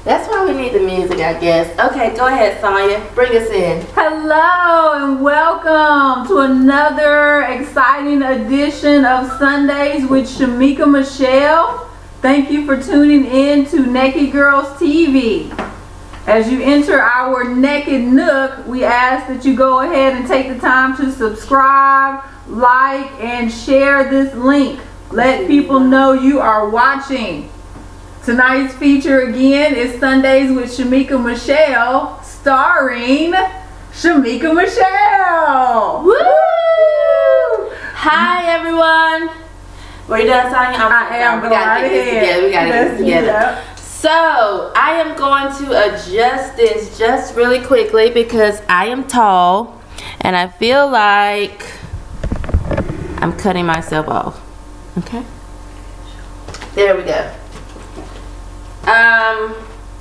That's why we need the music, I guess. Okay, go ahead, Sonya. Bring us in. Hello and welcome to another exciting edition of Sundays with Shemeka Michelle. Thank you for tuning in to Naked Girls TV. As you enter our Naked Nook, we ask that you go ahead and take the time to subscribe, like, and share this link. Let people know you are watching. Tonight's feature again is Sundays with Shemeka Michelle, starring Shemeka Michelle. Woo! Hi everyone. Were you done, Sonya? I am. We gotta get this together. We gotta get this together. So I am going to adjust this just really quickly because I am tall and I feel like I'm cutting myself off. Okay. There we go.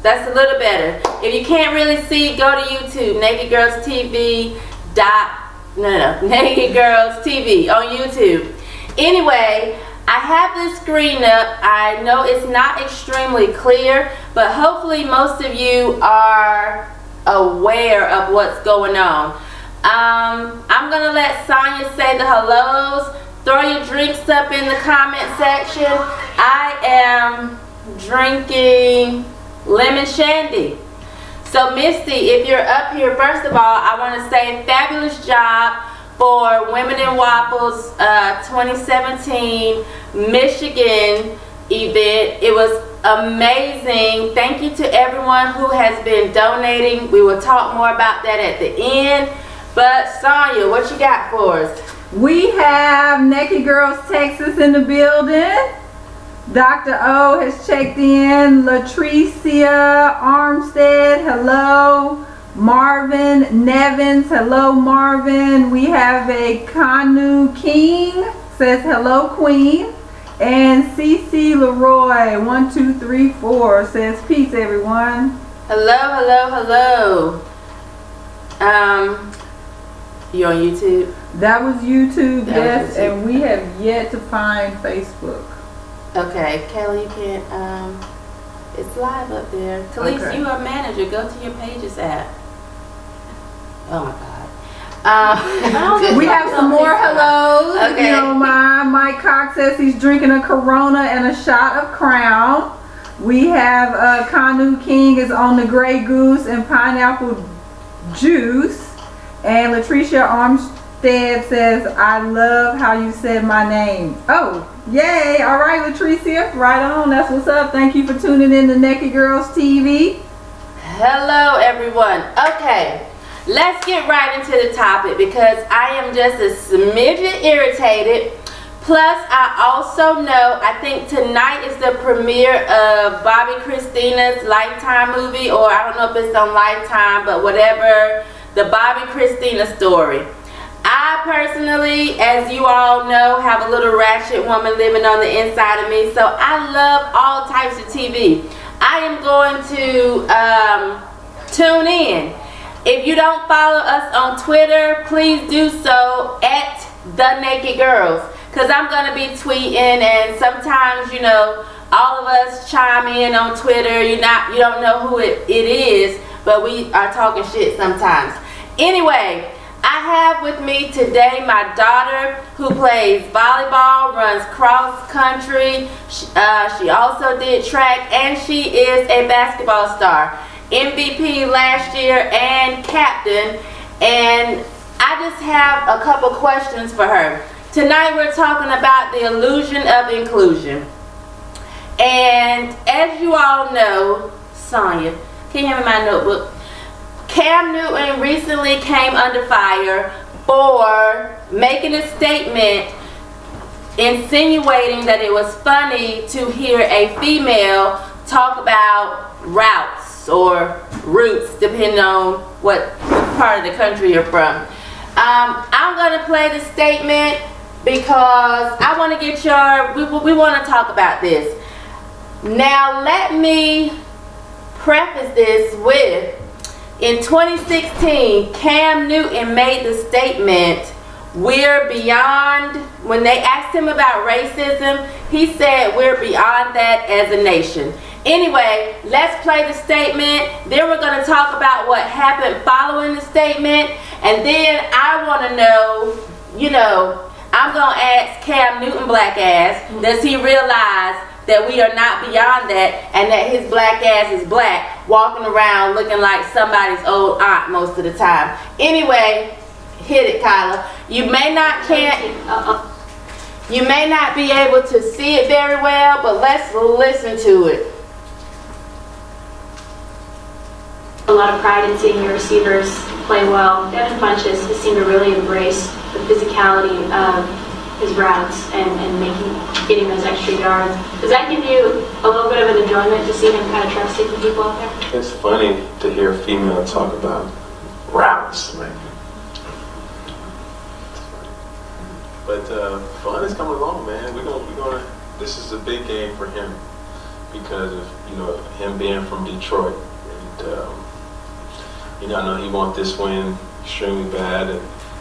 That's a little better. If you can't really see, go to YouTube, Naked Girls TV. Naked Girls TV on YouTube. Anyway, I have this screen up. I know it's not extremely clear, but hopefully most of you are aware of what's going on. I'm gonna let Sonya say the hellos. Throw your drinks up in the comment section. I am drinking lemon shandy. So Misty, if you're up here, first of all, I want to say fabulous job for Women in Waffles 2017 Michigan event. It was amazing. Thank you to everyone who has been donating. We will talk more about that at the end. But Sonya, what you got for us? We have Naked Girls Texas in the building. Dr. O has checked in. Latricia Armstead, hello. Marvin Nevins, hello Marvin. We have a Kanu King, says hello Queen. And CC Leroy, 1, 2, 3, 4, says peace everyone. Hello, hello, hello. You on YouTube? That was YouTube, yes, and we have yet to find Facebook. Okay, Kelly, you can't, it's live up there. Talise, okay. You are a manager. Go to your Pages app. Oh my God. We have some more hellos, okay. If you don't mind. Mike Cox says he's drinking a Corona and a shot of Crown. We have Kanu King is on the Grey Goose and pineapple juice. And Latricia Armstead says, I love how you said my name. Oh, yay. All right, Latricia. Right on. That's what's up. Thank you for tuning in to Naked Girls TV. Hello, everyone. Okay, let's get right into the topic because I am just a smidget irritated. Plus, I also know, I think tonight is the premiere of Bobby Christina's Lifetime movie, or I don't know if it's on Lifetime, but whatever. The Bobby Christina story. I personally, as you all know, have a little ratchet woman living on the inside of me, so I love all types of TV. I am going to tune in. If you don't follow us on Twitter, please do so at The Naked Girls, because I'm going to be tweeting, and sometimes, you know, all of us chime in on Twitter. You don't know who it is, but we are talking shit sometimes. Anyway, I have with me today my daughter who plays volleyball, runs cross country. She also did track, and she is a basketball star. MVP last year and captain. And I just have a couple questions for her. Tonight we're talking about the illusion of inclusion. And as you all know, Sonya, can you hand me my notebook? Cam Newton recently came under fire for making a statement insinuating that it was funny to hear a female talk about routes or roots, depending on what part of the country you're from. I'm going to play the statement because I want to get we want to talk about this. Now, let me preface this with, in 2016, Cam Newton made the statement, we're beyond, when they asked him about racism, he said we're beyond that as a nation. Anyway, let's play the statement. Then we're going to talk about what happened following the statement. And then I want to know, you know, I'm going to ask Cam Newton black ass, does he realize that we are not beyond that and that his black ass is black, walking around looking like somebody's old aunt most of the time? Anyway, hit it, Kyla. You may not be able to see it very well, but let's listen to it. A lot of pride in seeing your receivers play well. Devin Funchess has seemed to really embrace the physicality of his routes and getting those extra yards. Does that give you a little bit of an enjoyment to see him kind of try to stick with people out there? It's funny to hear a female talk about routes, man. But fun is coming along, man. We're gonna. This is a big game for him because of him being from Detroit, and I know he wants this win extremely bad, and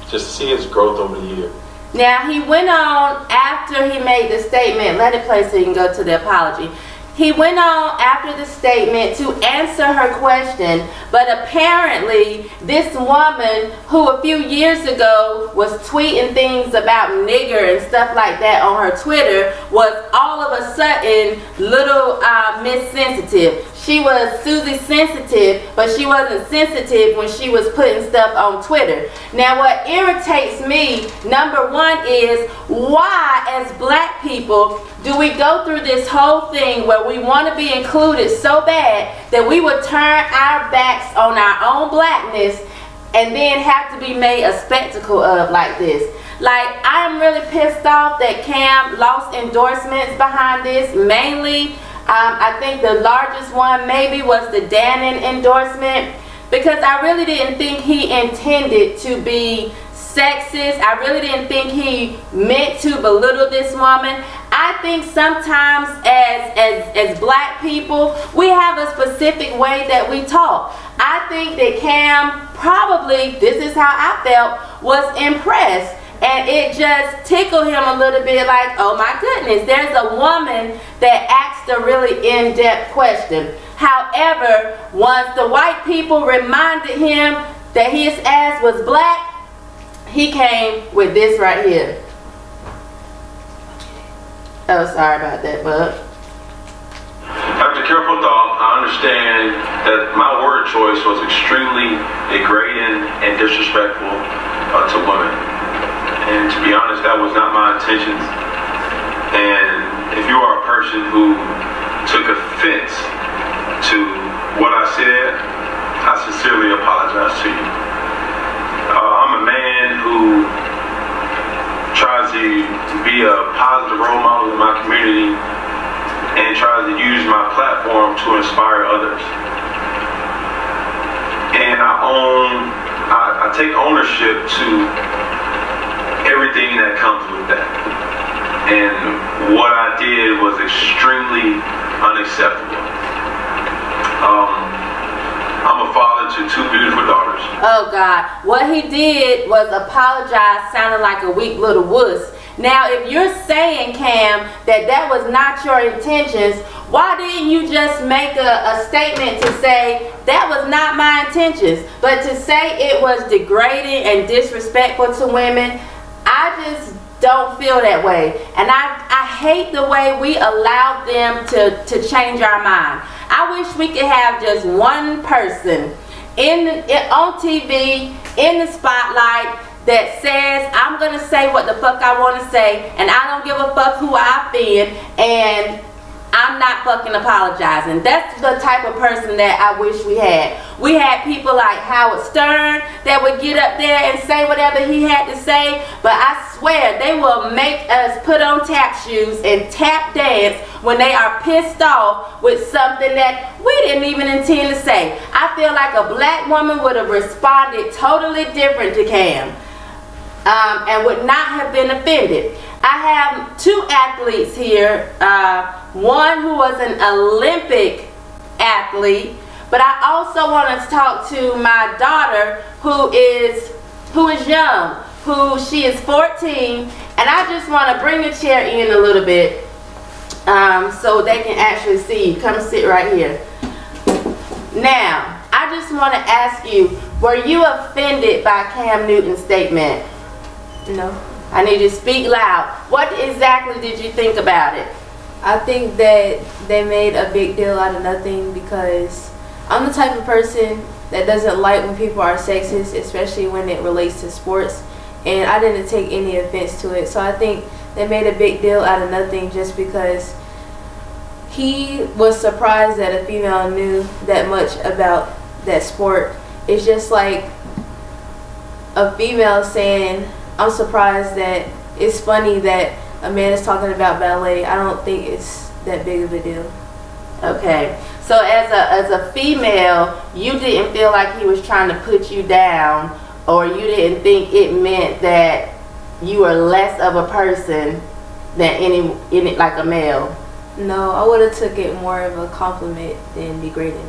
just to see his growth over the year. Now he went on after he made the statement. Let it play so you can go to the apology. He went on after the statement to answer her question, but apparently this woman who a few years ago was tweeting things about nigger and stuff like that on her Twitter was all of a sudden little Miss Sensitive. She was Susie Sensitive, but she wasn't sensitive when she was putting stuff on Twitter. Now what irritates me, number one, is why as black people do we go through this whole thing where we want to be included so bad that we would turn our backs on our own blackness and then have to be made a spectacle of like this? Like, I'm really pissed off that Cam lost endorsements behind this. Mainly, I think the largest one maybe was the Dannon endorsement, because I really didn't think he intended to be sexist. I really didn't think he meant to belittle this woman. I think sometimes as black people, we have a specific way that we talk. I think that Cam probably, this is how I felt, was impressed. And it just tickled him a little bit like, oh my goodness, there's a woman that asked a really in-depth question. However, once the white people reminded him that his ass was black, he came with this right here. Oh, sorry about that, bud. After careful thought, I understand that my word choice was extremely degrading and disrespectful to women. And to be honest, that was not my intentions. And if you are a person who took offense to what I said, I sincerely apologize to you. I'm a man who tries to be a positive role model in my community and tries to use my platform to inspire others. And I take ownership to everything that comes with that. And what I did was extremely unacceptable. I'm a father to 2 beautiful daughters. Oh God, what he did was apologize, sounding like a weak little wuss. Now if you're saying, Cam, that was not your intentions, why didn't you just make a statement to say that was not my intentions? But to say it was degrading and disrespectful to women, I just don't feel that way. And I hate the way we allow them to change our mind. I wish we could have just one person on TV, in the spotlight, that says, I'm going to say what the fuck I want to say, and I don't give a fuck who I offend, and I'm not fucking apologizing. That's the type of person that I wish we had. We had people like Howard Stern that would get up there and say whatever he had to say, but I swear they will make us put on tap shoes and tap dance when they are pissed off with something that we didn't even intend to say. I feel like a black woman would have responded totally different to Cam, and would not have been offended. I have 2 athletes here, one who was an Olympic athlete, but I also want to talk to my daughter who is young, she is 14, and I just want to bring the chair in a little bit. so they can actually see you. Come sit right here. Now, I just want to ask you, were you offended by Cam Newton's statement? No. I need you to speak loud. What exactly did you think about it? I think that they made a big deal out of nothing because I'm the type of person that doesn't like when people are sexist, especially when it relates to sports, and I didn't take any offense to it. So I think they made a big deal out of nothing just because he was surprised that a female knew that much about that sport. It's just like a female saying, I'm surprised that it's funny that a man is talking about ballet. I don't think it's that big of a deal. Okay, so as a female, you didn't feel like he was trying to put you down, or you didn't think it meant that you were less of a person than any like a male? No, I would have took it more of a compliment than degrading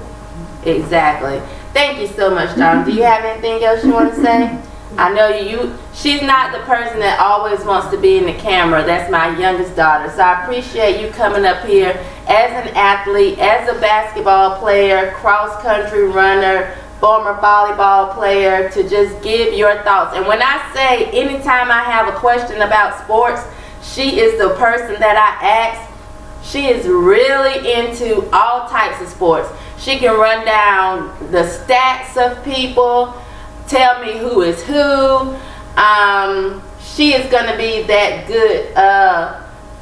it. Exactly. Thank you so much, John. Do you have anything else you want to say? I know she's not the person that always wants to be in the camera. That's my youngest daughter. So I appreciate you coming up here as an athlete, as a basketball player, cross-country runner, former volleyball player, to just give your thoughts. And when I say anytime I have a question about sports, she is the person that I ask. She is really into all types of sports. She can run down the stats of people, tell me who is who. She is going to be that good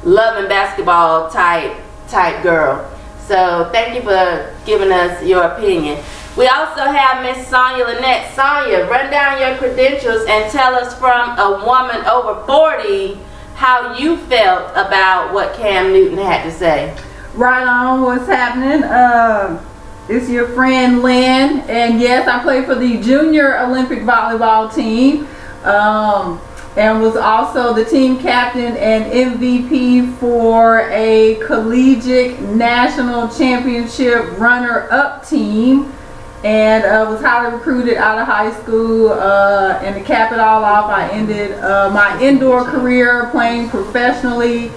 loving basketball type girl. So thank you for giving us your opinion. We also have Miss Sonia Lynette. Sonia, run down your credentials and tell us from a woman over 40 how you felt about what Cam Newton had to say. Right on, what's happening? It's your friend Lynn, and yes, I played for the junior Olympic volleyball team, and was also the team captain and MVP for a collegiate national championship runner-up team, and was highly recruited out of high school. And to cap it all off, I ended my indoor career playing professionally,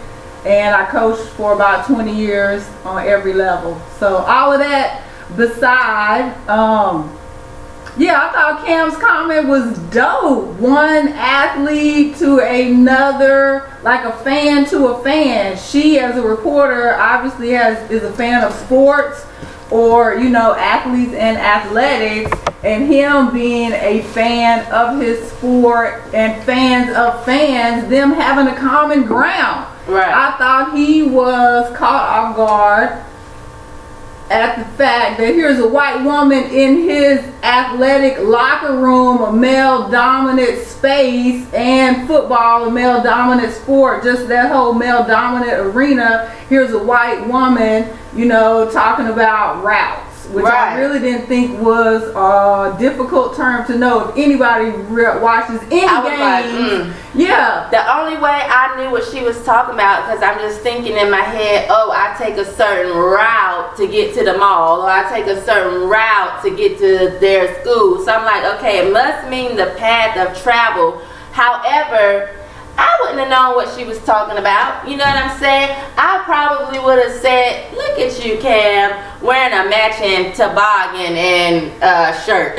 and I coached for about 20 years on every level. So all of that beside, yeah, I thought Cam's comment was dope. One athlete to another, like a fan to a fan. She, as a reporter, obviously is a fan of sports, or athletes and athletics, and him being a fan of his sport and fans of fans, them having a common ground. Right. I thought he was caught off guard at the fact that here's a white woman in his athletic locker room, a male dominant space, and football, a male dominant sport, just that whole male dominant arena. Here's a white woman, talking about routes, which right. I really didn't think was a difficult term to know if anybody watches any games. Yeah. The only way I knew what she was talking about, because I'm just thinking in my head, oh, I take a certain route to get to the mall, or I take a certain route to get to their school. So I'm like, okay, it must mean the path of travel. However, I wouldn't have known what she was talking about. You know what I'm saying? I probably would have said, look at you, Cam, wearing a matching toboggan and shirt.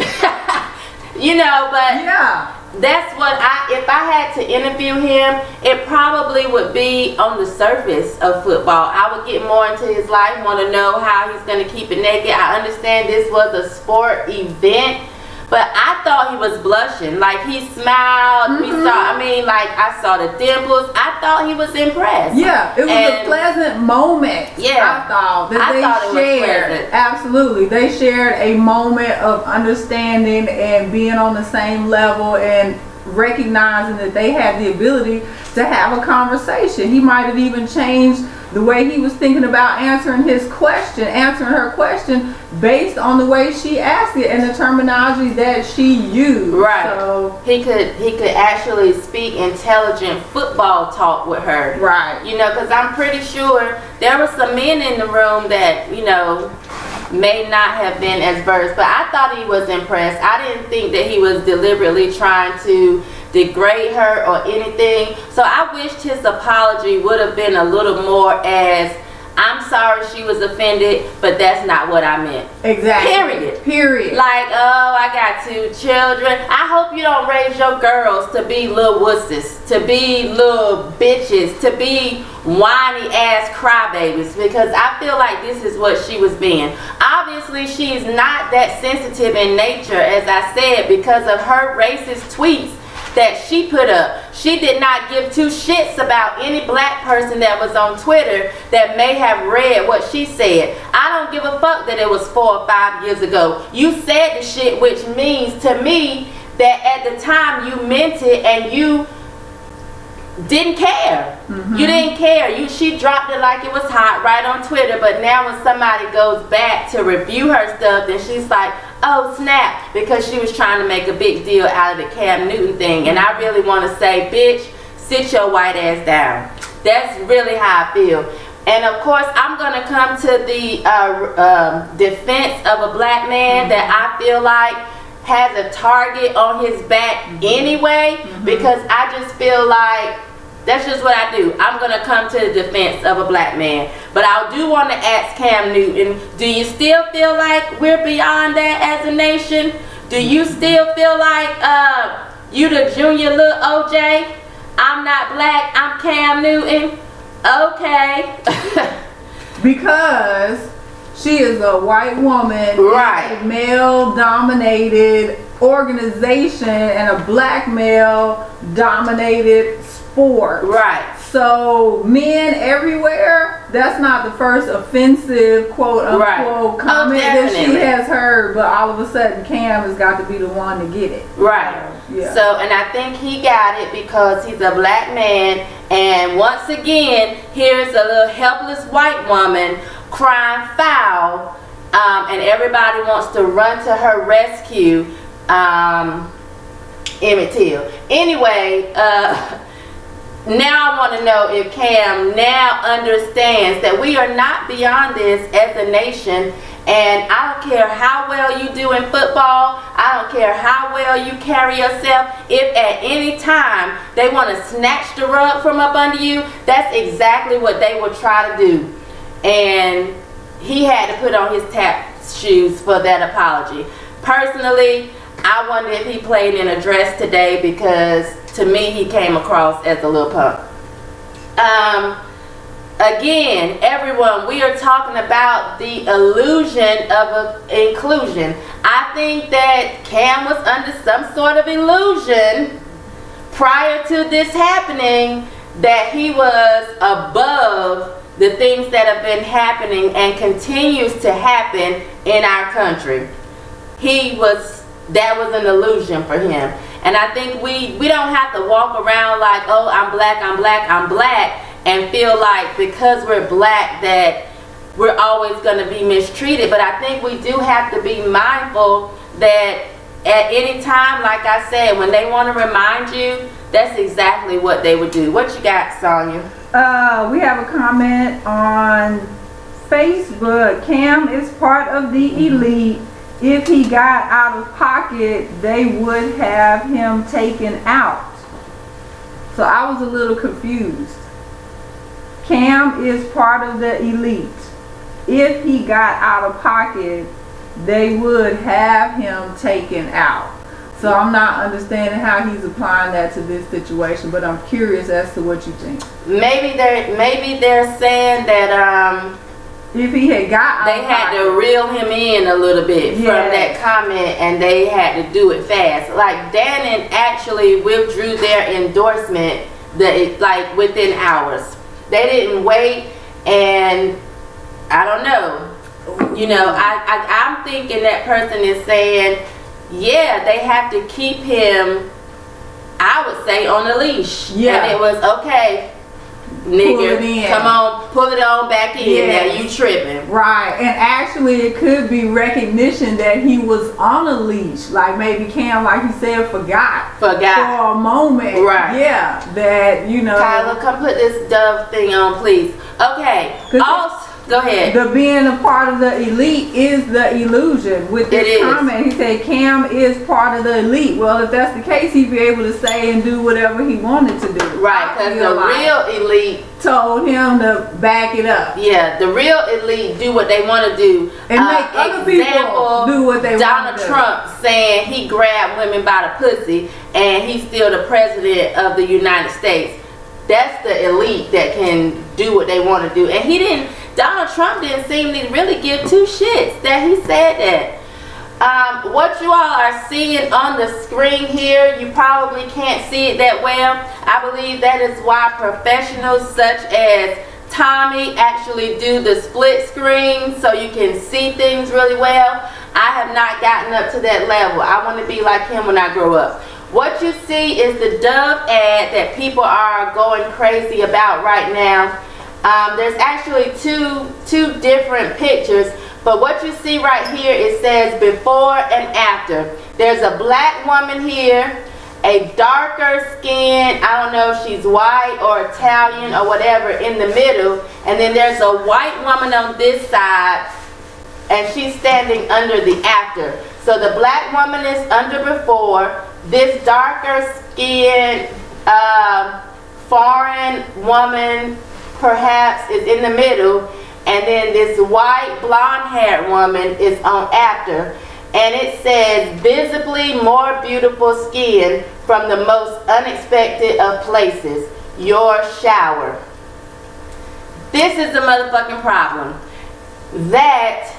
But yeah, that's what if I had to interview him, it probably would be on the surface of football. I would get more into his life, want to know how he's going to keep it naked. I understand this was a sport event, but I thought he was blushing. Like, he smiled. I saw the dimples. I thought he was impressed. Yeah, it was a pleasant moment. Yeah, I thought that they shared. Absolutely, they shared a moment of understanding and being on the same level and recognizing that they had the ability to have a conversation. He might have even changed the way he was thinking about answering her question based on the way she asked it and the terminology that she used. Right. So he could actually speak intelligent football talk with her. Right. Because I'm pretty sure there were some men in the room that, may not have been as versed, but I thought he was impressed. I didn't think that he was deliberately trying to degrade her or anything. So I wished his apology would have been a little more as I'm sorry she was offended, but that's not what I meant. Exactly. Period. Like, oh, I got 2 children. I hope you don't raise your girls to be little wusses, to be little bitches, to be whiny ass crybabies, because I feel like this is what she was being. Obviously, she's not that sensitive in nature, as I said, because of her racist tweets that she put up. She did not give 2 shits about any black person that was on Twitter that may have read what she said. I don't give a fuck that it was 4 or 5 years ago. You said the shit, which means to me that at the time you meant it and you didn't care. You didn't care. She dropped it like it was hot right on Twitter, but now when somebody goes back to review her stuff, then she's like, oh snap, because she was trying to make a big deal out of the Cam Newton thing. And I really want to say, bitch, sit your white ass down. That's really how I feel. And of course, I'm going to come to the defense of a black man that I feel like has a target on his back anyway, because I just feel like that's just what I do. I'm going to come to the defense of a black man. But I do want to ask Cam Newton, do you still feel like we're beyond that as a nation? Do you still feel like you the junior little OJ? I'm not black, I'm Cam Newton. Okay. Because she is a white woman, right, in a male-dominated organization and a black male-dominated sport. Right. So men everywhere, that's not the first offensive quote unquote comment that she has heard, but all of a sudden Cam has got to be the one to get it. Right. Yeah. So, and I think he got it because he's a black man, and once again, here's a little helpless white woman crying foul, and everybody wants to run to her rescue. Emmett Till. Anyway, now I want to know if Cam now understands that we are not beyond this as a nation, and I don't care how well you do in football, I don't care how well you carry yourself, if at any time they want to snatch the rug from up under you, that's exactly what they will try to do. And he had to put on his tap shoes for that apology. Personally, I wonder if he played in a dress today, because to me he came across as a little punk. Again, everyone, we are talking about the illusion of inclusion. I think that Cam was under some sort of illusion prior to this happening that he was above the things that have been happening and continues to happen in our country. That was an illusion for him. And I think we don't have to walk around like, oh, I'm black, I'm black, I'm black, and feel like because we're black that we're always going to be mistreated. But I think we do have to be mindful that at any time, like I said, when they want to remind you, that's exactly what they would do. What you got, Sonya? We have a comment on Facebook. Cam is part of the elite. If he got out of pocket, they would have him taken out. So I was a little confused. Cam is part of the elite. If he got out of pocket, they would have him taken out. So I'm not understanding how he's applying that to this situation, but I'm curious as to what you think. Maybe they're saying that if he had got out they had to reel him in a little bit from that comment, and they had to do it fast. Like Dannon actually withdrew their endorsement like within hours. They didn't wait, and I don't know. You know, I'm thinking that person is saying, yeah, they have to keep him, I would say, on a leash. Yeah. And it was, okay, nigga, come on, pull it on back in. Now you tripping. Right. And actually it could be recognition that he was on a leash. Like maybe Cam, like you said, forgot for a moment. Right. Yeah. That, you know. Kyla, come put this dove thing on, please. Okay. Also, Go ahead. The being a part of the elite is the illusion. With this comment, he said Cam is part of the elite. Well, if that's the case, he'd be able to say and do whatever he wanted to do. Right, because the real elite told him to back it up. Yeah, the real elite do what they want to do. And make other people do what they want to do. Donald Trump saying he grabbed women by the pussy and he's still the president of the United States. That's the elite that can do what they want to do. And Donald Trump didn't seem to really give two shits that he said that. What you all are seeing on the screen here, you probably can't see it that well. I believe that is why professionals such as Tommy actually do the split screen so you can see things really well. I have not gotten up to that level. I want to be like him when I grow up. What you see is the Dove ad that people are going crazy about right now. There's actually two different pictures, but what you see right here, it says before and after. There's a black woman here, a darker skin, I don't know if she's white or Italian or whatever, in the middle, and then there's a white woman on this side, and she's standing under the after. So the black woman is under before, this darker skinned foreign woman perhaps is in the middle, and then this white blonde haired woman is on after, and it says visibly more beautiful skin from the most unexpected of places, your shower. This is the motherfucking problem, that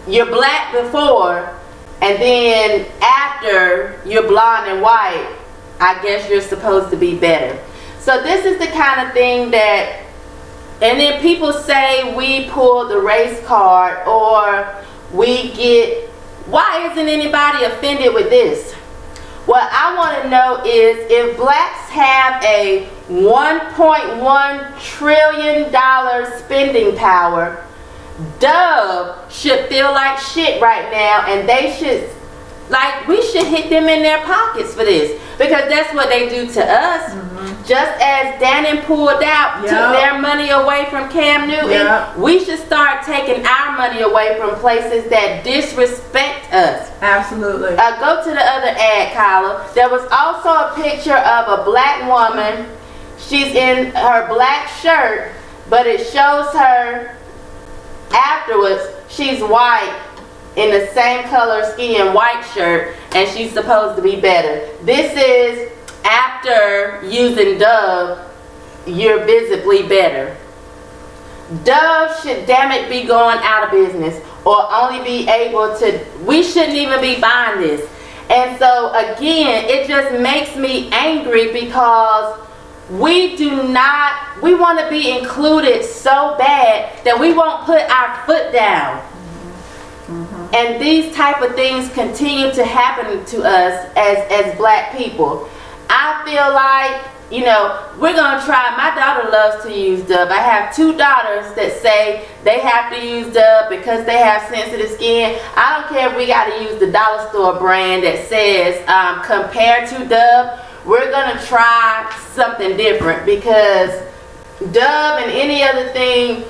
you're black before and then after you're blonde and white, I guess you're supposed to be better. So this is the kind of thing that, and then people say we pull the race card or we get, why isn't anybody offended with this? What I want to know is if blacks have a $1.1 trillion spending power, Dove should feel like shit right now, and they should, like, we should hit them in their pockets for this, because that's what they do to us. Just as Dannon pulled out, took their money away from Cam Newton, we should start taking our money away from places that disrespect us. Absolutely. Go to the other ad, Kyla. There was also a picture of a black woman. She's in her black shirt, but it shows her afterwards. She's white in the same color skin, white shirt, and she's supposed to be better. This is after using Dove, you're visibly better. Dove should, damn it, be going out of business or only be able to, we shouldn't even be buying this. And so again, it just makes me angry because we want to be included so bad that we won't put our foot down. And these type of things continue to happen to us as black people. I feel like, you know, we're going to try. My daughter loves to use Dove. I have two daughters that say they have to use Dove because they have sensitive skin. I don't care if we got to use the dollar store brand that says compared to Dove. We're going to try something different, because Dove and any other thing,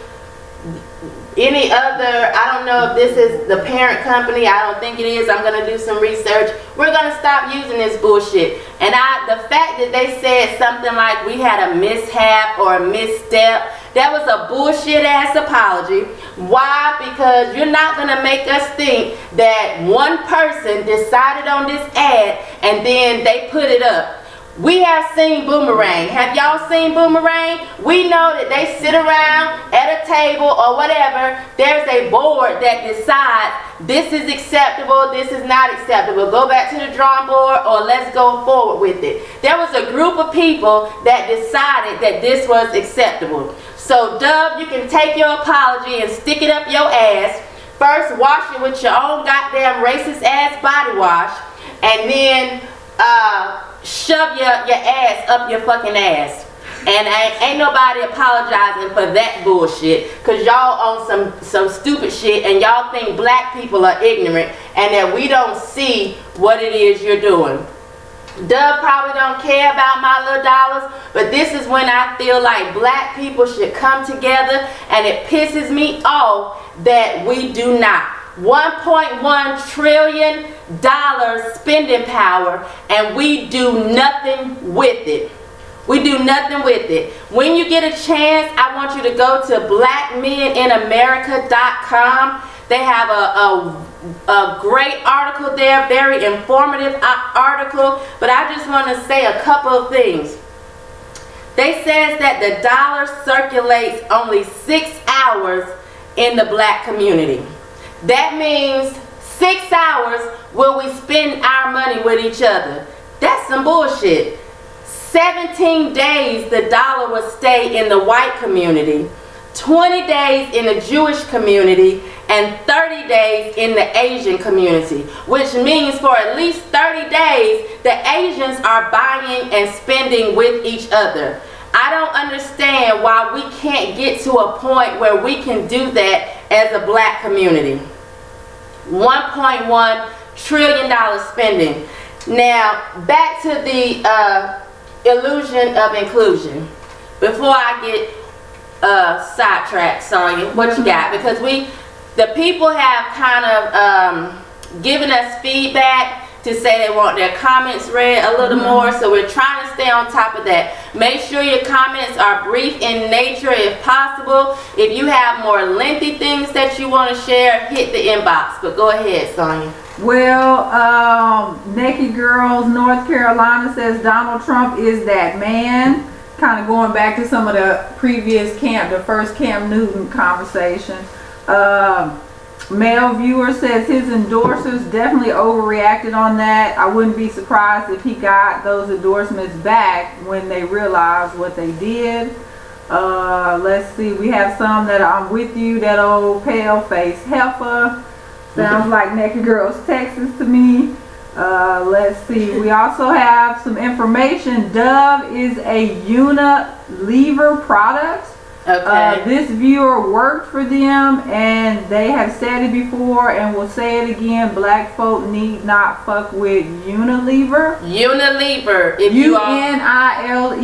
I don't know if this is the parent company. I don't think it is. I'm going to do some research. We're going to stop using this bullshit. And the fact that they said something like we had a mishap or a misstep, that was a bullshit ass apology. Why? Because you're not going to make us think that one person decided on this ad and then they put it up. We have seen Boomerang. Have y'all seen Boomerang? We know that they sit around at a table or whatever. There's a board that decides this is acceptable, this is not acceptable. Go back to the drawing board or let's go forward with it. There was a group of people that decided that this was acceptable. So Dove, you can take your apology and stick it up your ass. First, wash it with your own goddamn racist ass body wash, and then shove your ass up your fucking ass. And ain't nobody apologizing for that bullshit, because y'all on some stupid shit and y'all think black people are ignorant and that we don't see what it is you're doing. Dub probably don't care about my little dollars, but this is when I feel like black people should come together, and it pisses me off that we do not. $1.1 trillion spending power, and we do nothing with it. We do nothing with it. When you get a chance, I want you to go to blackmeninamerica.com. They have a great article there, very informative article, but I just want to say a couple of things. They says that the dollar circulates only 6 hours in the black community. That means 6 hours will we spend our money with each other. That's some bullshit. 17 days the dollar will stay in the white community, 20 days in the Jewish community, and 30 days in the Asian community, which means for at least 30 days the Asians are buying and spending with each other. I don't understand why we can't get to a point where we can do that as a black community. $1.1 trillion spending. Now back to the illusion of inclusion. Before I get sidetracked, Sonya, what you got? Because the people have kind of given us feedback to say they want their comments read a little more, so we're trying to stay on top of that. Make sure your comments are brief in nature if possible. If you have more lengthy things that you want to share, hit the inbox. But go ahead, Sonya. Well, Naked Girls North Carolina says Donald Trump is that man. Kind of going back to some of the previous the first Cam Newton conversation. Male viewer says his endorsers definitely overreacted on that. I wouldn't be surprised if he got those endorsements back when they realized what they did. Let's see, we have some that I'm with you, that old pale face heifer. Sounds like Naked Girls Texas to me. Let's see, we also have some information. Dove is a Unilever product. Okay. This viewer worked for them, and they have said it before and will say it again. Black folk need not fuck with Unilever. Unilever. If you Unilever,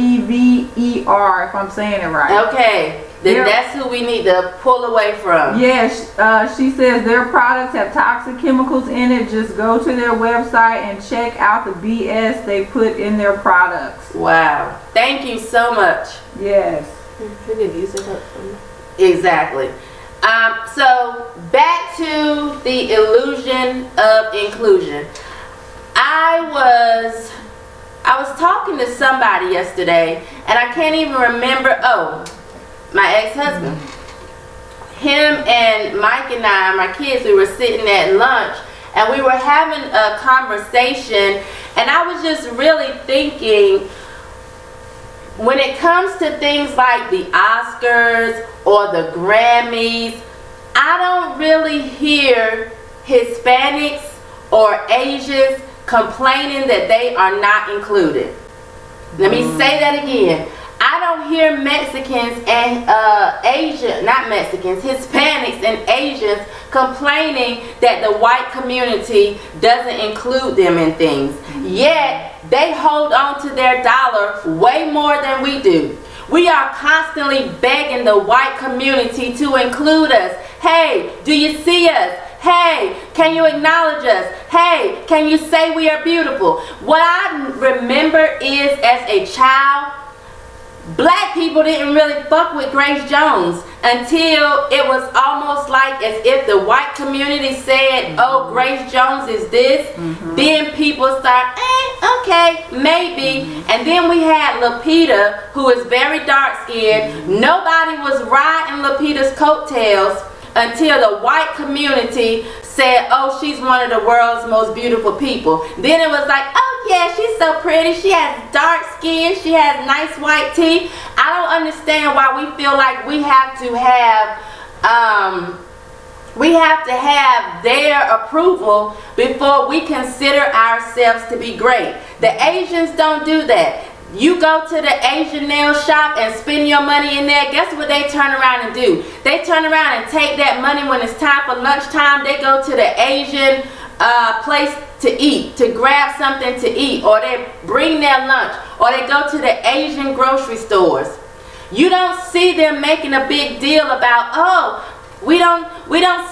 if I'm saying it right. Okay. Then that's who we need to pull away from. Yes, she says their products have toxic chemicals in it. Just go to their website and check out the BS they put in their products. Wow. Thank you so much. Yes. Exactly. So back to the illusion of inclusion. I was talking to somebody yesterday, and I can't even remember. Oh, my ex-husband. Him and Mike and I, my kids, we were sitting at lunch, and we were having a conversation, and I was just really thinking, when it comes to things like the Oscars or the Grammys, I don't really hear Hispanics or Asians complaining that they are not included. Let me say that again. I don't hear Mexicans and Hispanics and Asians complaining that the white community doesn't include them in things. Yet, they hold on to their dollar way more than we do. We are constantly begging the white community to include us. Hey, do you see us? Hey, can you acknowledge us? Hey, can you say we are beautiful? What I remember is, as a child, black people didn't really fuck with Grace Jones until it was almost like as if the white community said, oh, Grace Jones is this. Then people start, okay, maybe. And then we had Lupita, who is very dark skinned. Nobody was riding Lupita's coattails until the white community said, oh, she's one of the world's most beautiful people. Then it was like, oh yeah, she's so pretty, she has dark skin, she has nice white teeth. I don't understand why we feel like we have to have their approval before we consider ourselves to be great. The Asians don't do that. You go to the Asian nail shop and spend your money in there, guess what they turn around and do? They turn around and take that money when it's time for lunchtime. They go to the Asian place to eat, to grab something to eat, or they bring their lunch, or they go to the Asian grocery stores. You don't see them making a big deal about, oh, we don't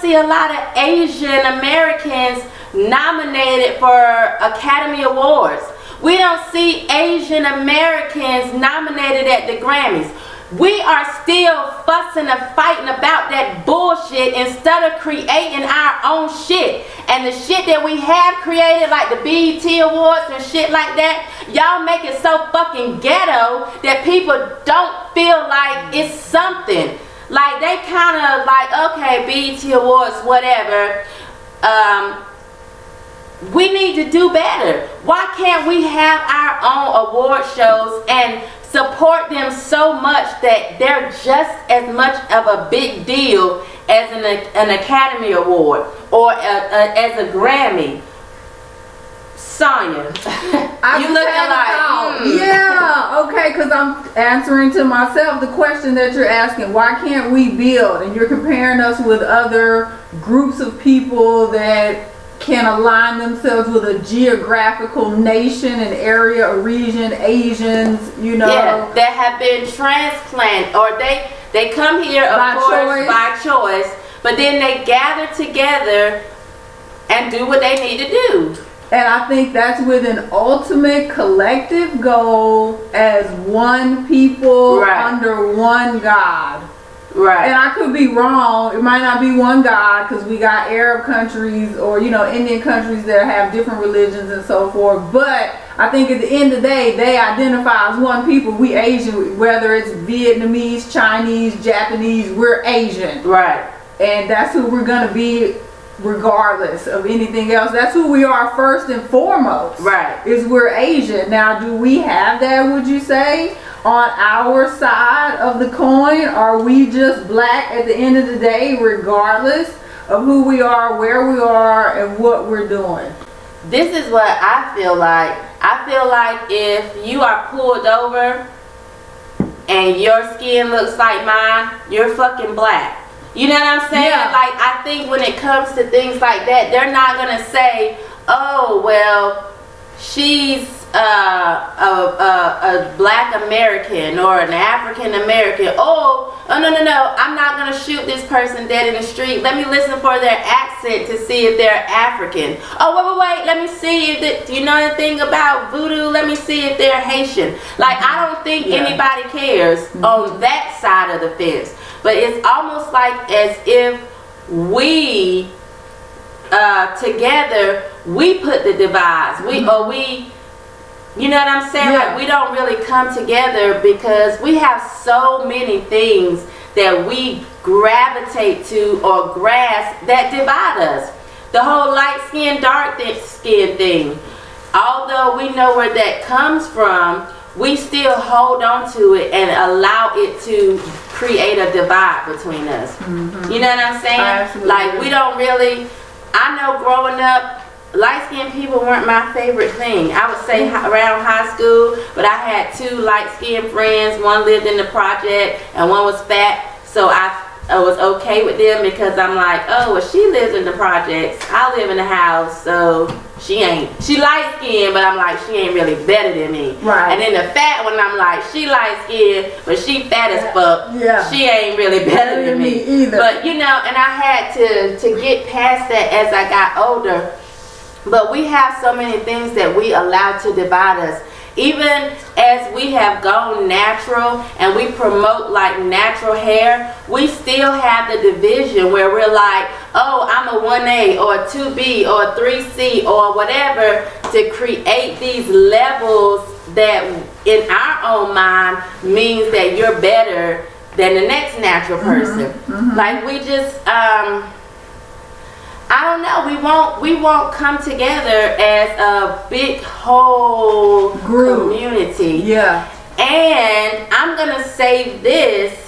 see a lot of Asian Americans nominated for Academy Awards. We don't see Asian Americans nominated at the Grammys. We are still fussing and fighting about that bullshit instead of creating our own shit. And the shit that we have created, like the BET Awards and shit like that, y'all make it so fucking ghetto that people don't feel like it's something. Like, they kind of like, okay, BET Awards, whatever. We need to do better. Why can't we have our own award shows and support them so much that they're just as much of a big deal as an Academy Award or as a Grammy? Sonya, you looking like, yeah, okay, because I'm answering to myself the question that you're asking. Why can't we build? And you're comparing us with other groups of people that can align themselves with a geographical nation, an area, a region, Asians, you know. Yeah, that have been transplanted, or they come here, of course, by choice, but then they gather together and do what they need to do. And I think that's with an ultimate collective goal as one people under one God. Right. And I could be wrong. It might not be one God, because we got Arab countries or, you know, Indian countries that have different religions and so forth. But I think at the end of the day, they identify as one people. We Asian, whether it's Vietnamese, Chinese, Japanese, we're Asian. Right. And that's who we're going to be regardless of anything else. That's who we are first and foremost. Right. Is we're Asian. Now, do we have that, would you say, on our side of the coin? Are we just black at the end of the day, regardless of who we are, where we are, and what we're doing? This is what I feel like. I feel like if you are pulled over and your skin looks like mine, you're fucking black. You know what I'm saying? Yeah. Like, I think when it comes to things like that, they're not going to say, oh, well, she's a black American or an African American. Oh, no, I'm not going to shoot this person dead in the street. Let me listen for their accent to see if they're African. Oh, wait, let me see if you know anything about voodoo. Let me see if they're Haitian. Like, I don't think anybody cares on that side of the fence. But it's almost like as if we together, we put the divides. You know what I'm saying? Yeah. Like, we don't really come together because we have so many things that we gravitate to or grasp that divide us. The whole light skin, dark skin thing. Although we know where that comes from, we still hold on to it and allow it to create a divide between us. Mm-hmm. You know what I'm saying? Absolutely. Like, we don't really, I know growing up, light-skinned people weren't my favorite thing. I would say around high school, but I had two light-skinned friends. One lived in the project and one was fat, so I was okay with them because I'm like, oh, well, she lives in the projects, I live in the house, so she light-skinned, but I'm like, she ain't really better than me. Right. And then the fat one, I'm like, she light-skinned, but she fat as fuck. Yeah. She ain't really better than me either. But, you know, and I had to get past that as I got older. But we have so many things that we allow to divide us. Even as we have gone natural and we promote like natural hair, we still have the division where we're like, oh, I'm a 1A or a 2B or a 3C or whatever, to create these levels that in our own mind means that you're better than the next natural person. Mm-hmm. Like, we just I don't know, we won't come together as a big whole group, community. Yeah. And I'm gonna say this,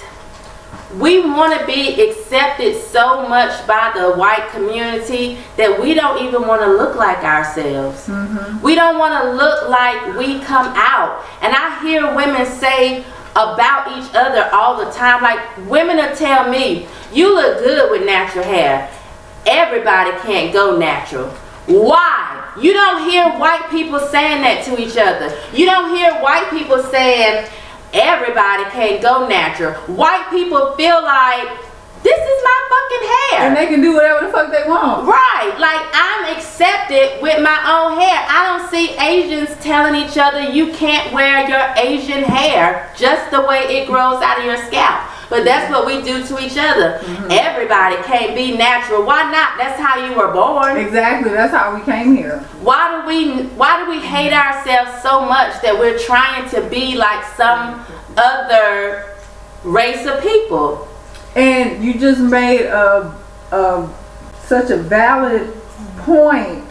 we want to be accepted so much by the white community that we don't even want to look like ourselves. Mm-hmm. We don't want to look like we come out. And I hear women say about each other all the time, like, women will tell me, you look good with natural hair. Everybody can't go natural. Why? You don't hear white people saying that to each other. You don't hear white people saying everybody can't go natural. White people feel like this is my fucking hair. And they can do whatever the fuck they want. Right. Like, I'm accepted with my own hair. I don't see Asians telling each other you can't wear your Asian hair just the way it grows out of your scalp. But that's what we do to each other. Everybody can't be natural. Why not? That's how you were born. Exactly. That's how we came here. Why do we hate ourselves so much that we're trying to be like some other race of people? And you just made such a valid point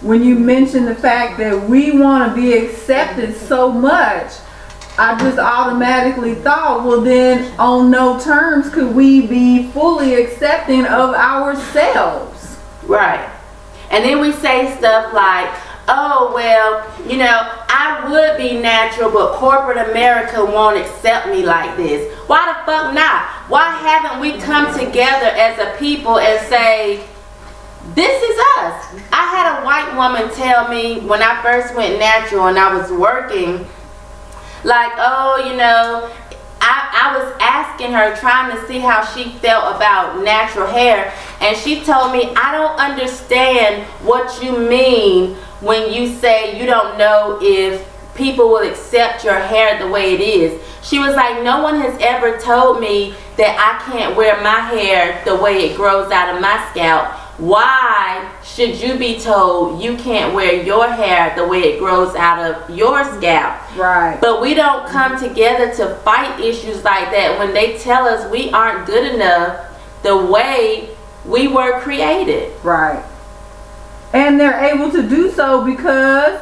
when you mentioned the fact that we want to be accepted so much. I just automatically thought, well then, on no terms could we be fully accepting of ourselves. Right. And then we say stuff like, oh, well, you know, I would be natural, but corporate America won't accept me like this. Why the fuck not? Why haven't we come together as a people and say, this is us? I had a white woman tell me when I first went natural and I was working, like, oh, you know, I was asking her, trying to see how she felt about natural hair, and she told me, I don't understand what you mean when you say you don't know if people will accept your hair the way it is. She was like, no one has ever told me that I can't wear my hair the way it grows out of my scalp. Why should you be told you can't wear your hair the way it grows out of your scalp? Right. But we don't come together to fight issues like that when they tell us we aren't good enough the way we were created. Right. And they're able to do so because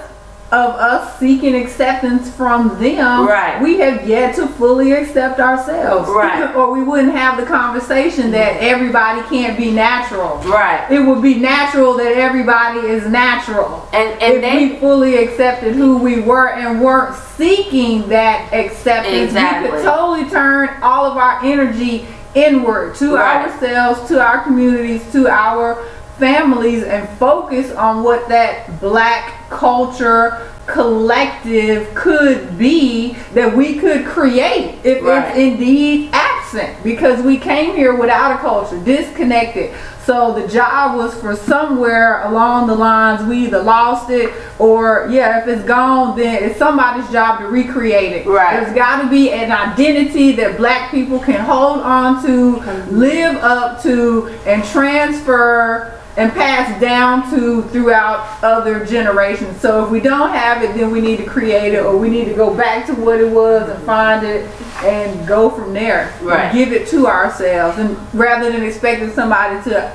of us seeking acceptance from them. Right. We have yet to fully accept ourselves. Right. Or we wouldn't have the conversation that everybody can't be natural. Right. It would be natural that everybody is natural. And if we fully accepted who we were and weren't seeking that acceptance, Exactly. we could totally turn all of our energy inward to ourselves, to our communities, to our families, and focus on what that black culture collective could be, that we could create if it's indeed absent, because we came here without a culture, disconnected. So the job was for somewhere along the lines we either lost it, or if it's gone, then it's somebody's job to recreate it. Right. There's got to be an identity that black people can hold on to, live up to, and transfer and pass down to throughout other generations. So if we don't have it, then we need to create it, or we need to go back to what it was and find it and go from there. Right. Give it to ourselves, and rather than expecting somebody to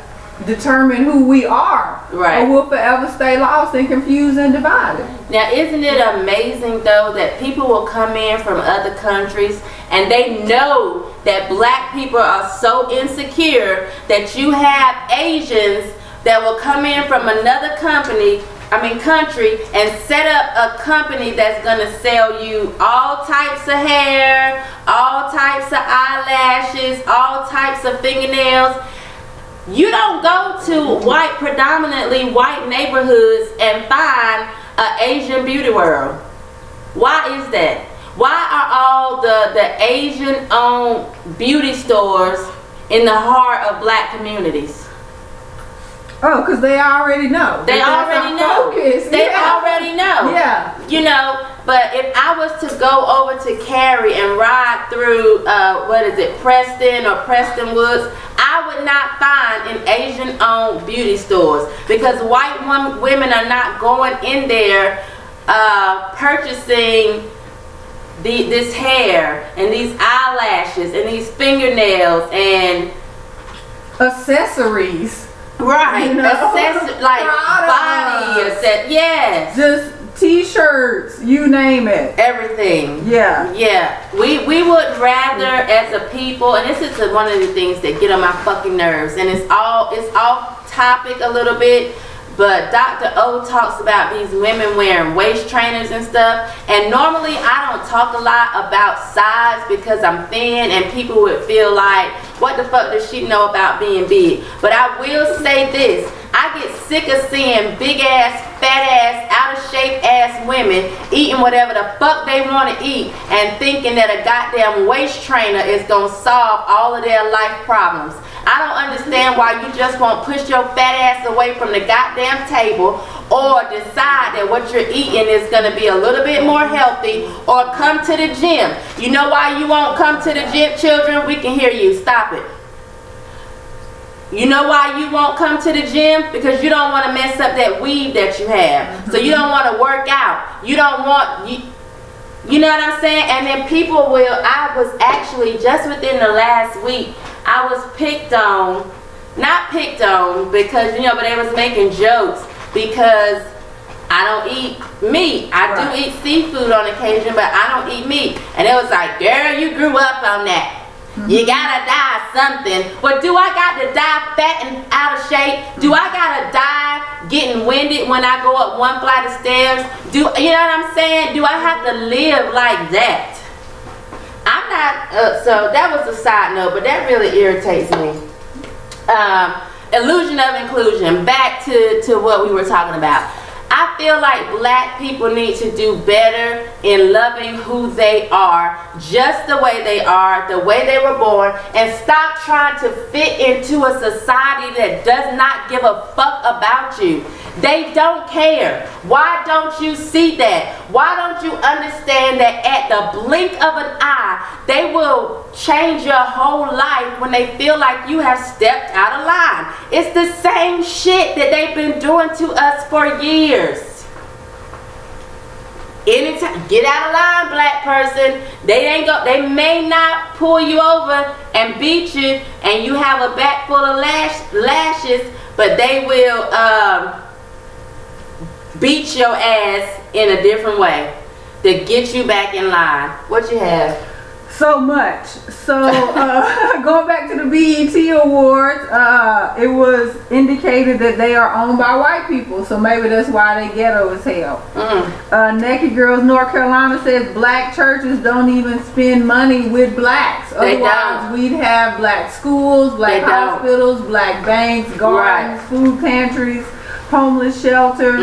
determine who we are, right, or we'll forever stay lost and confused and divided. Now, isn't it amazing though that people will come in from other countries and they know that black people are so insecure that you have Asians that will come in from another country and set up a company that's going to sell you all types of hair, all types of eyelashes, all types of fingernails. You don't go to predominantly white neighborhoods and find an Asian beauty world. Why is that? Why are all the Asian owned beauty stores in the heart of black communities? Oh, because they already know. They already know. They already know. Yeah. You know, but if I was to go over to Cary and ride through, Preston or Preston Woods, I would not find an Asian-owned beauty stores, because white women are not going in there purchasing this hair and these eyelashes and these fingernails and accessories. Right, you know? like body accessories. Yes. Just t-shirts, you name it. Everything. Yeah. Yeah. We would rather, as a people, and this is one of the things that get on my fucking nerves, and it's off topic a little bit, but Dr. O talks about these women wearing waist trainers and stuff, and normally I don't talk a lot about size because I'm thin, and people would feel like, What the fuck does she know about being big? But I will say this. I get sick of seeing big ass, fat ass, out of shape ass women eating whatever the fuck they want to eat and thinking that a goddamn waist trainer is going to solve all of their life problems. I don't understand why you just won't push your fat ass away from the goddamn table or decide that what you're eating is going to be a little bit more healthy, or come to the gym. You know why you won't come to the gym, children? We can hear you. Stop it. You know why you won't come to the gym? Because you don't want to mess up that weave that you have. So you don't want to work out. You don't want, you know what I'm saying? And then people will, I was actually, just within the last week, I was picked on, not picked on because, you know, but they was making jokes because I don't eat meat. I do eat seafood on occasion, but I don't eat meat. And it was like, girl, you grew up on that. You gotta die something. Well, do I got to die fat and out of shape? Do I gotta die getting winded when I go up one flight of stairs? You know what I'm saying? Do I have to live like that? I'm not, so that was a side note, but that really irritates me. Illusion of inclusion, back to what we were talking about. I feel like black people need to do better in loving who they are, just the way they are, the way they were born, and stop trying to fit into a society that does not give a fuck about you. They don't care. Why don't you see that? Why don't you understand that at the blink of an eye, they will change your whole life when they feel like you have stepped out of line? It's the same shit that they've been doing to us for years. Anytime, get out of line, black person. They may not pull you over and beat you and you have a back full of lashes, but they will beat your ass in a different way to get you back in line. What you have? So much. So going back to the BET Awards, it was indicated that they are owned by white people, so maybe that's why they ghetto as hell. Naked Girls North Carolina says black churches don't even spend money with blacks. Otherwise we'd have black schools, black hospitals, black banks, gardens, food pantries, homeless shelters.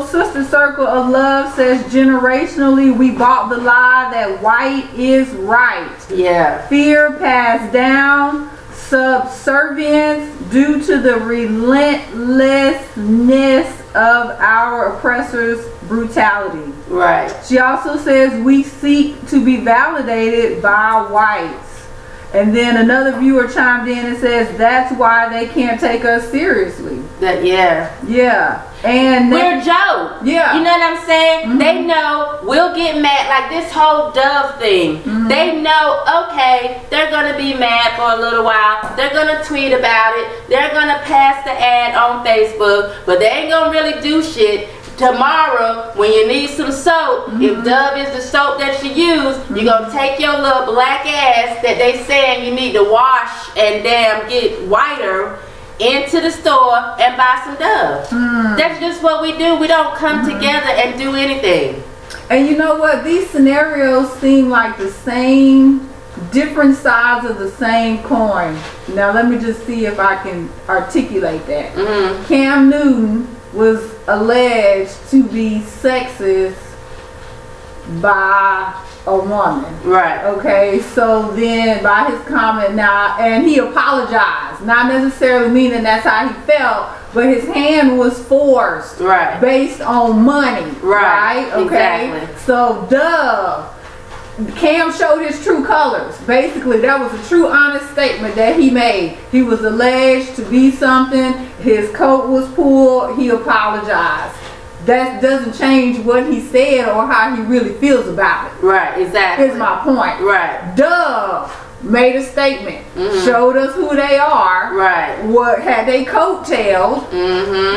Sister Circle of Love says generationally we bought the lie that white is right. Yeah. Fear passed down, subservience due to the relentlessness of our oppressors' brutality. Right. She also says we seek to be validated by whites. And then another viewer chimed in and says that's why they can't take us seriously. Yeah. And we're Joe. Yeah. You know what I'm saying? They know we'll get mad, like this whole Dove thing. They know, okay, they're gonna be mad for a little while. They're gonna tweet about it. They're gonna pass the ad on Facebook, but they ain't gonna really do shit. Tomorrow, when you need some soap, if Dove is the soap that you use, you're going to take your little black ass that they saying you need to wash and damn get whiter into the store and buy some Dove. That's just what we do. We don't come together and do anything. And you know what? These scenarios seem like the same, different sides of the same coin. Now, let me just see if I can articulate that. Cam Newton was alleged to be sexist by a woman. Right. Okay, so then by his comment now, and he apologized, not necessarily meaning that's how he felt, but his hand was forced. Right. Based on money. Right. Okay. Exactly. So Dove, Cam showed his true colors. Basically, that was a true, honest statement that he made. He was alleged to be something. His coat was pulled. He apologized. That doesn't change what he said or how he really feels about it. Right, exactly. Is my point. Right. Dove made a statement, showed us who they are. Right. What had they coattailed,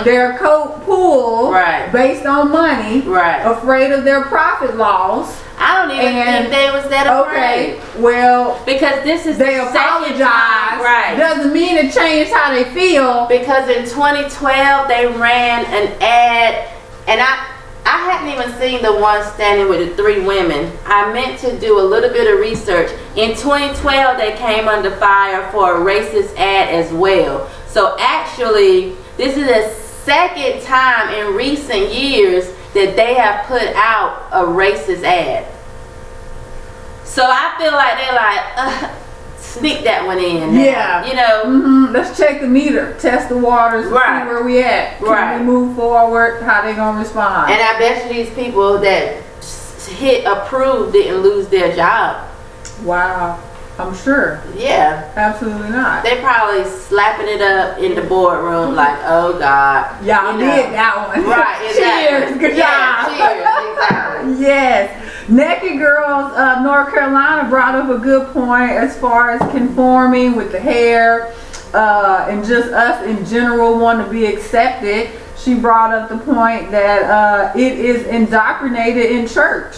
their coat pulled, based on money. Right. Afraid of their profit loss. I don't even think they was that afraid. Okay, well, because this is they apologized. Right. Doesn't mean it changed how they feel. Because in 2012 they ran an ad, and I hadn't even seen the one standing with the 3 women. I meant to do a little bit of research. In 2012, they came under fire for a racist ad as well. So actually, this is the second time in recent years that they have put out a racist ad. So I feel like they're like, sneak that one in. Yeah. You know. Let's check the meter, test the waters, Right. see where we at. Can Right. we move forward? How they gonna respond? And I bet you these people that hit approve didn't lose their job. Wow, I'm sure. Yeah. Absolutely not. They probably slapping it up in the boardroom like, oh God. Y'all You know. did that one. Right, exactly. Cheers, good Yeah, job. cheers, exactly. Yes. Naked Girls North Carolina brought up a good point as far as conforming with the hair and just us in general want to be accepted. She brought up the point that it is indoctrinated in church.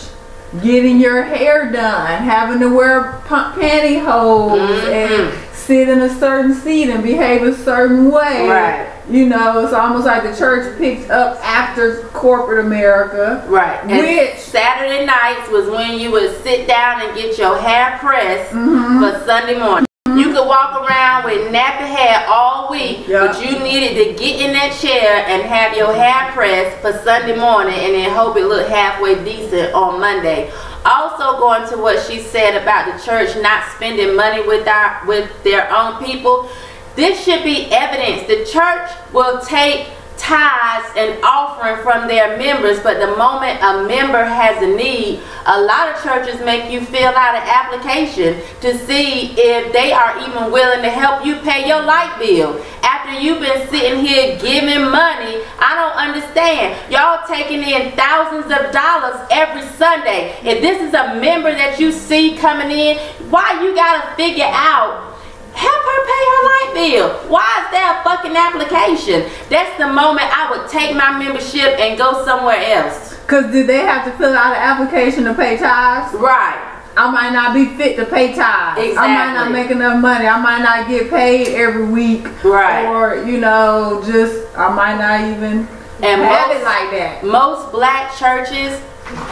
Getting your hair done, having to wear pantyhose and sit in a certain seat and behave a certain way. Right. You know, it's almost like the church picked up after corporate America. Right. And Which Saturday nights was when you would sit down and get your hair pressed for Sunday morning. You could walk around with nappy hair all week, but you needed to get in that chair and have your hair pressed for Sunday morning and then hope it looked halfway decent on Monday. Also going to what she said about the church not spending money with their own people. This should be evidence. The church will take tithes and offering from their members, but the moment a member has a need, a lot of churches make you fill out an application to see if they are even willing to help you pay your light bill. After you've been sitting here giving money, I don't understand. Y'all taking in thousands of dollars every Sunday. If this is a member that you see coming in, why you gotta figure out help her pay her light bill? Why is there a fucking application? That's the moment I would take my membership and go somewhere else. Cause did they have to fill out an application to pay tithes? Right. I might not be fit to pay tithes. Exactly. I might not make enough money. I might not get paid every week. Right. Or, you know, just I might not even have it like that. Most black churches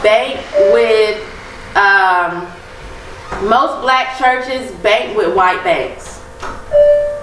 bank with white banks.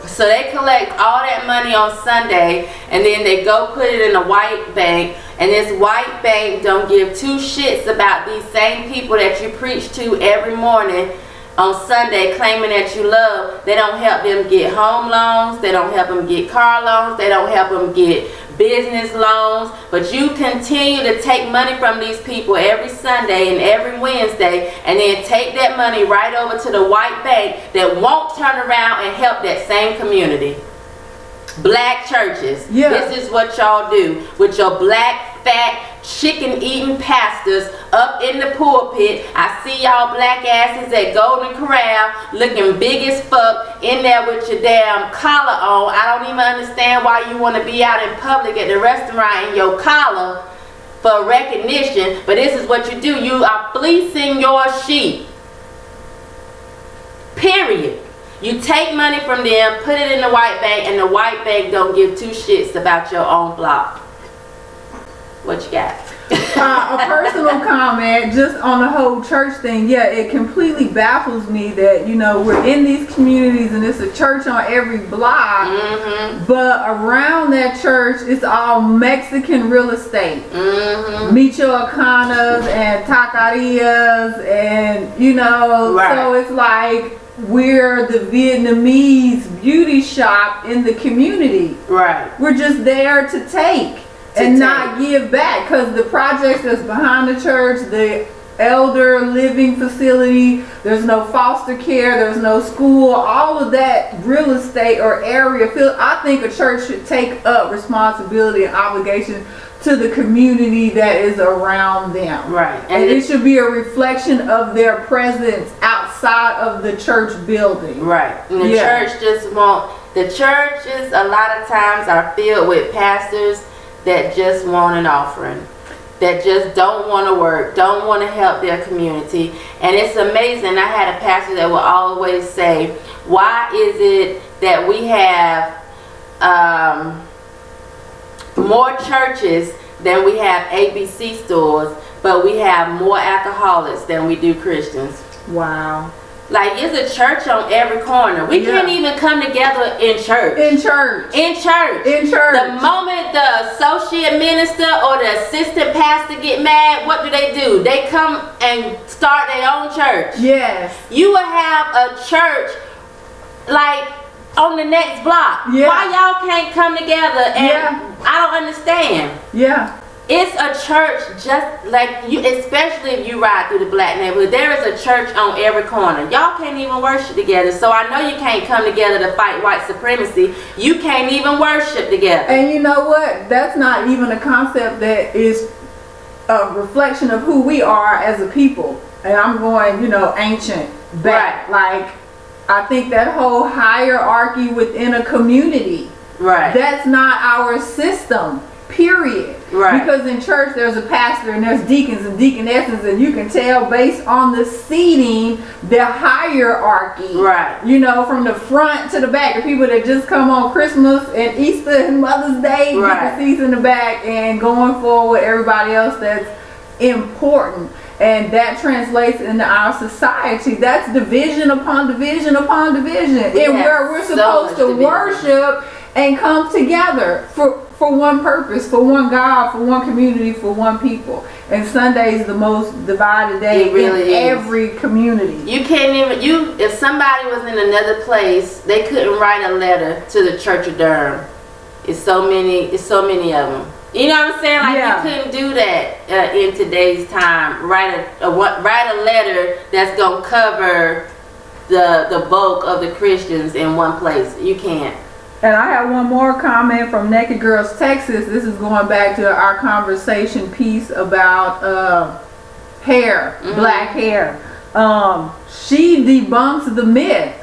So they collect all that money on Sunday and then they go put it in a white bank, and this white bank don't give 2 shits about these same people that you preach to every morning on Sunday claiming that you love. They don't help them get home loans, they don't help them get car loans, they don't help them get business loans, but you continue to take money from these people every Sunday and every Wednesday and then take that money right over to the white bank that won't turn around and help that same community. Black churches. Yeah. This is what y'all do with your black, fat, chicken eating pastors up in the pulpit. I see y'all black asses at Golden Corral looking big as fuck in there with your damn collar on. I don't even understand why you want to be out in public at the restaurant in your collar for recognition, but this is what you do. You are fleecing your sheep. Period. You take money from them, put it in the white bank, and the white bank don't give 2 shits about your own flock. What you got? A personal comment just on the whole church thing. Yeah, it completely baffles me that, you know, we're in these communities and it's a church on every block, but around that church it's all Mexican real estate. Michoacanas and taquerias and, you know, so it's like we're the Vietnamese beauty shop in the community. Right. We're just there to take. And not give back, because the projects that's behind the church, the elder living facility, there's no foster care, there's no school, all of that real estate or area, I think a church should take up responsibility and obligation to the community that is around them. Right. And it should be a reflection of their presence outside of the church building. Right. And the church just won't, the churches a lot of times are filled with pastors that just want an offering, that just don't want to work, don't want to help their community. And it's amazing. I had a pastor that would always say, why is it that we have more churches than we have ABC stores, but we have more alcoholics than we do Christians. Wow. Like, it's a church on every corner. We can't even come together in church. In church. In church. In church. The moment the associate minister or the assistant pastor get mad, what do? They come and start their own church. Yes. You will have a church like on the next block. Yeah. Why y'all can't come together? And I don't understand. Yeah. It's a church just like you, especially if you ride through the black neighborhood. There is a church on every corner. Y'all can't even worship together. So I know you can't come together to fight white supremacy. You can't even worship together. And you know what? That's not even a concept that is a reflection of who we are as a people. And I'm going, you know, ancient back. Right. Like, I think that whole hierarchy within a community, Right. that's not our system, period. Right. Because in church there's a pastor and there's deacons and deaconesses, and you can tell based on the seating, the hierarchy. Right. You know, from the front to the back. The people that just come on Christmas and Easter and Mother's Day, Right. get the seats in the back, and going forward everybody else that's important. And that translates into our society. That's division upon division upon division. And where we're supposed to worship and come together for one purpose, for one God, for one community, for one people. And Sunday is the most divided day in every community. You can't even, if somebody was in another place, they couldn't write a letter to the Church of Durham. It's so many of them. You know what I'm saying? Like, you couldn't do that in today's time. Write a letter that's gonna cover the bulk of the Christians in one place. You can't. And I have one more comment from Naked Girls Texas. This is going back to our conversation piece about hair, black hair. She debunks the myth.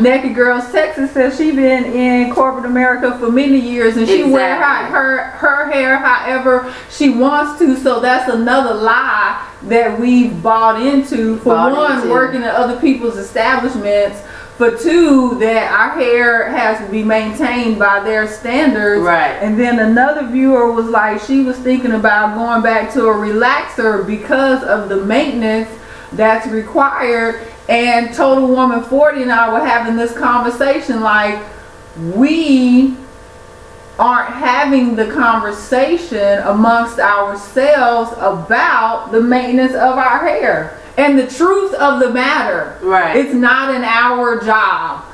Naked Girls Texas says she been in corporate America for many years, and she wear her hair however she wants to. So that's another lie that we've bought into. For one, working at other people's establishments. For two, that our hair has to be maintained by their standards. Right. And then another viewer was like, she was thinking about going back to a relaxer because of the maintenance that's required. And Total Woman 40 and I were having this conversation, like, we aren't having the conversation amongst ourselves about the maintenance of our hair. And the truth of the matter, it's not an hour job,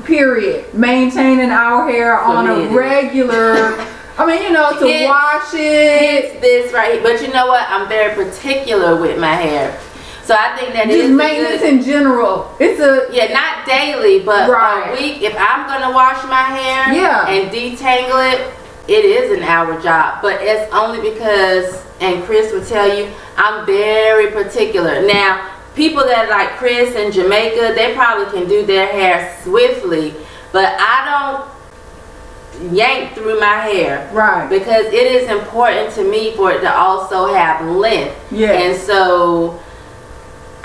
period. Maintaining our hair on a regular, I mean, you know, to wash it. It's this right here. But you know what? I'm very particular with my hair. So I think that just maintenance in general. It's not daily, but a week. If I'm gonna wash my hair and detangle it, it is an hour job. But it's only because, and Chris will tell you, I'm very particular. Now, people that like Chris and Jamaica, they probably can do their hair swiftly, but I don't yank through my hair, because it is important to me for it to also have length. And so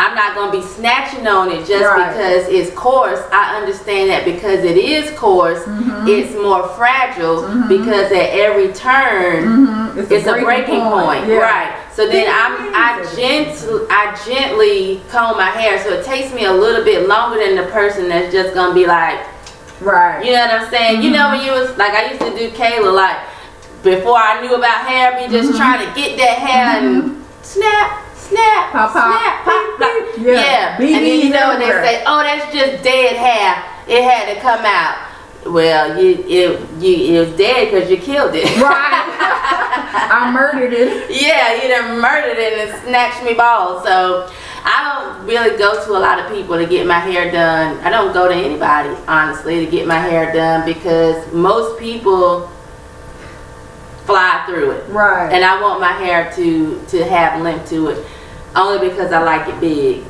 I'm not going to be snatching on it just because it's coarse. I understand that because it is coarse, it's more fragile, because at every turn, it's a breaking point. Right. So then I gently comb my hair, so it takes me a little bit longer than the person that's just going to be like, you know what I'm saying? You know, when you was like, I used to do Kayla, like, before I knew about hair, be just trying to get that hair and snap, pop, snap, pop. Like, and then you know when they say, oh, that's just dead hair, it had to come out. Well, it was dead because you killed it. I murdered it. Yeah, you done murdered it and snatched me balls. So I don't really go to a lot of people to get my hair done. I don't go to anybody, honestly, to get my hair done, because most people fly through it. And I want my hair to have length to it, only because I like it big.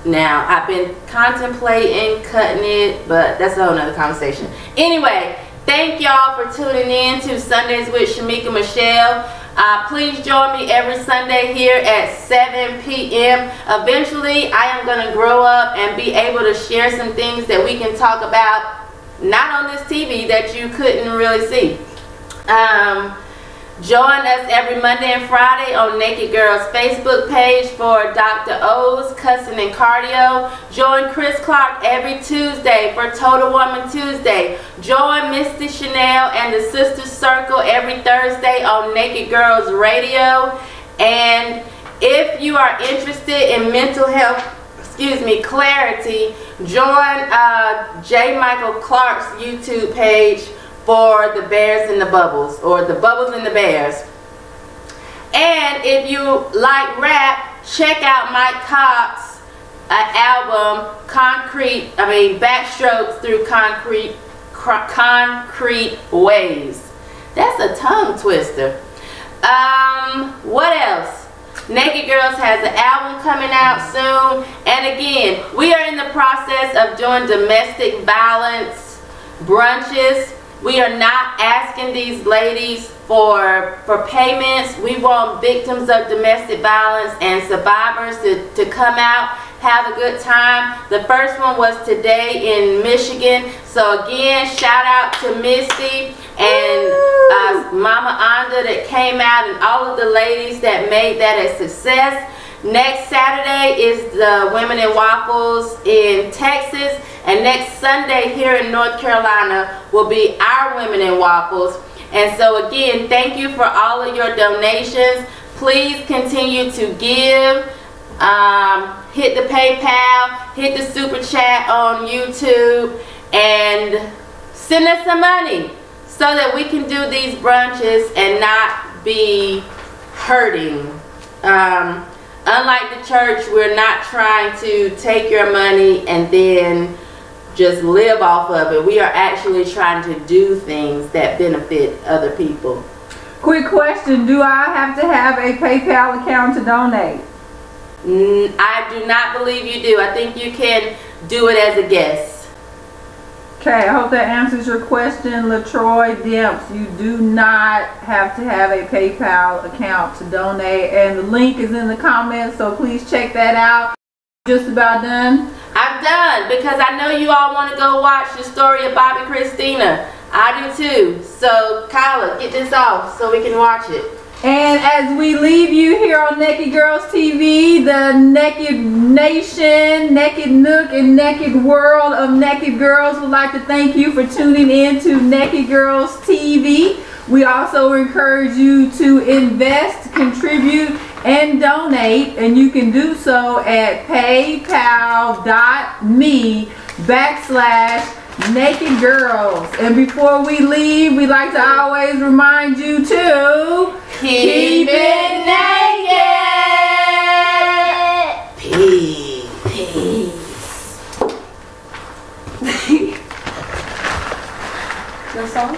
Now, I've been contemplating cutting it, but that's a whole nother conversation. Anyway, thank y'all for tuning in to Sundays with Shemeka Michelle. Please join me every Sunday here at 7 p.m. Eventually, I am going to grow up and be able to share some things that we can talk about, not on this TV that you couldn't really see. Join us every Monday and Friday on Naked Girls Facebook page for Dr. O's Cussing and Cardio. Join Chris Clark every Tuesday for Total Woman Tuesday. Join Misty Chanel and the Sister Circle every Thursday on Naked Girls Radio. And if you are interested in mental health, clarity, join J. Michael Clark's YouTube page for the Bears and the Bubbles, or the Bubbles and the Bears. And if you like rap, check out Mike Cox's album Backstrokes Through Concrete Waves. That's a tongue twister. What else? Naked Girls has an album coming out soon. And again, we are in the process of doing domestic violence brunches. We are not asking these ladies for payments. We want victims of domestic violence and survivors to come out, have a good time. The first one was today in Michigan. So again, shout out to Misty and Mama Anda that came out, and all of the ladies that made that a success. Next Saturday is the Women in Waffles in Texas, and next Sunday here in North Carolina will be our Women in Waffles. And so again, thank you for all of your donations. Please continue to give. Hit the PayPal, hit the Super Chat on YouTube, and send us some money so that we can do these brunches and not be hurting. Unlike the church, we're not trying to take your money and then just live off of it. We are actually trying to do things that benefit other people. Quick question, do I have to have a PayPal account to donate? I do not believe you do. I think you can do it as a guest. Okay, I hope that answers your question, LaTroy Demps. You do not have to have a PayPal account to donate, and the link is in the comments, so please check that out. Just about done? I'm done, because I know you all want to go watch the story of Bobby Christina. I do too. So Kyla, get this off so we can watch it. And as we leave you here on Naked Girls TV, the Naked Nation, Naked Nook, and Naked World of Naked Girls would like to thank you for tuning in to Naked Girls TV. We also encourage you to invest, contribute, and donate, and you can do so at paypal.me/Naked Girls. And before we leave, we like to always remind you to keep it naked. Peace. No songs?